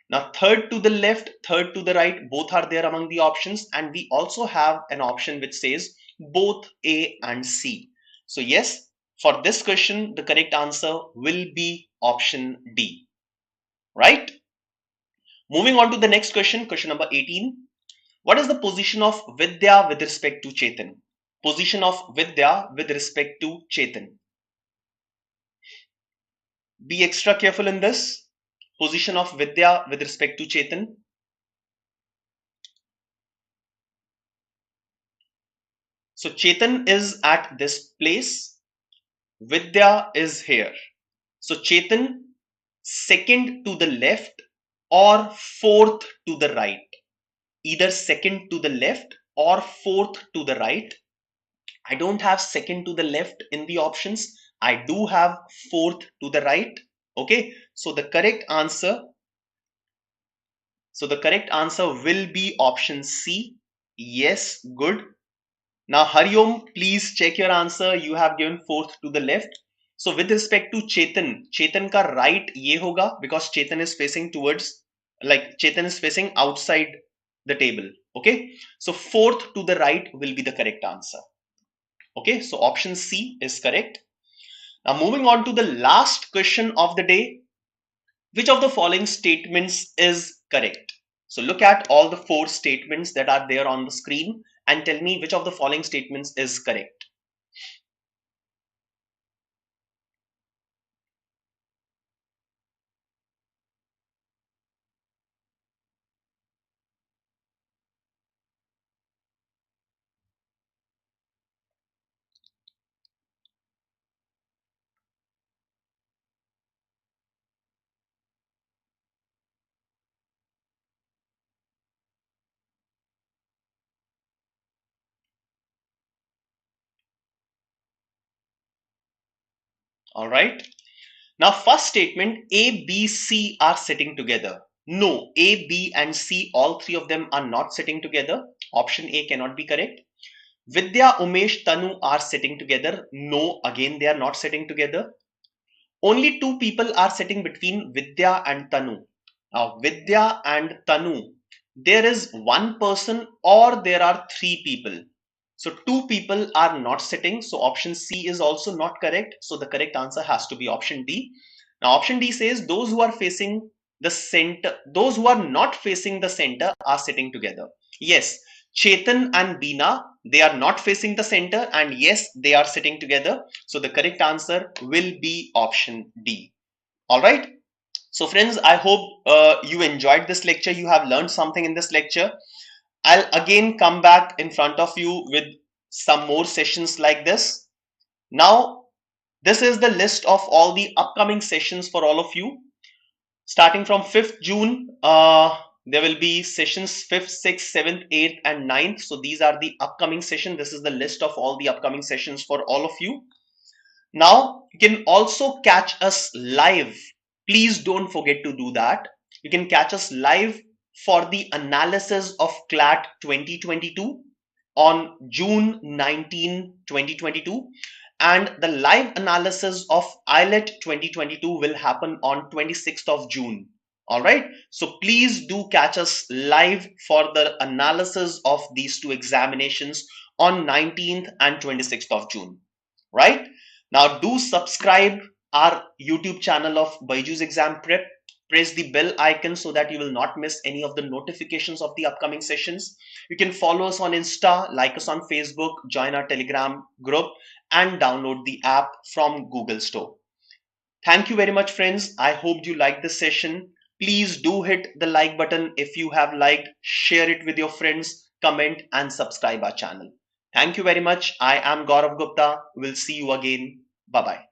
Now, third to the left, third to the right, both are there among the options. And we also have an option which says both A and C. So yes, for this question, the correct answer will be option D, right? Moving on to the next question, question number 18. What is the position of Vidya with respect to Chetan? Position of Vidya with respect to Chetan. Be extra careful in this. Position of Vidya with respect to Chetan. So Chetan is at this place. Vidya is here. So Chetan, second to the left or fourth to the right. Either second to the left or fourth to the right. I don't have second to the left in the options. I do have fourth to the right. Okay. So the correct answer will be option C. Yes, good. Now, Hariom, please check your answer. You have given fourth to the left. So with respect to Chetan, Chetan ka right ye hoga because Chetan is facing towards, like Chetan is facing outside the table. Okay. So fourth to the right will be the correct answer. Okay. So option C is correct. Now moving on to the last question of the day. Which of the following statements is correct? So look at all the 4 statements that are there on the screen and tell me which of the following statements is correct. All right. Now, first statement, A, B, C are sitting together. No, A, B, and C, all 3 of them are not sitting together. Option A cannot be correct. Vidya, Umesh, Tanu are sitting together. No, again, they are not sitting together. Only 2 people are sitting between Vidya and Tanu. Now, Vidya and Tanu, there is 1 person or there are 3 people. So 2 people are not sitting. So option C is also not correct. So the correct answer has to be option D. Now option D says those who are facing the center, those who are not facing the center are sitting together. Yes. Chetan and Beena, they are not facing the center, and yes, they are sitting together. So the correct answer will be option D. All right. So friends, I hope you enjoyed this lecture. You have learned something in this lecture. I'll again come back in front of you with some more sessions like this. Now, this is the list of all the upcoming sessions for all of you. Starting from 5th June, there will be sessions 5th, 6th, 7th, 8th, and 9th. So these are the upcoming sessions. This is the list of all the upcoming sessions for all of you. Now, you can also catch us live. Please don't forget to do that. You can catch us live for the analysis of CLAT 2022 on June 19, 2022. And the live analysis of AILET 2022 will happen on 26th of June. All right. So please do catch us live for the analysis of these two examinations on 19th and 26th of June. Right. Now do subscribe our YouTube channel of BYJU'S Exam Prep. Press the bell icon so that you will not miss any of the notifications of the upcoming sessions. You can follow us on Insta, like us on Facebook, join our Telegram group, and download the app from Google Store. Thank you very much, friends. I hope you liked this session. Please do hit the like button if you have liked, share it with your friends, comment and subscribe our channel. Thank you very much. I am Gaurav Gupta. We'll see you again. Bye bye.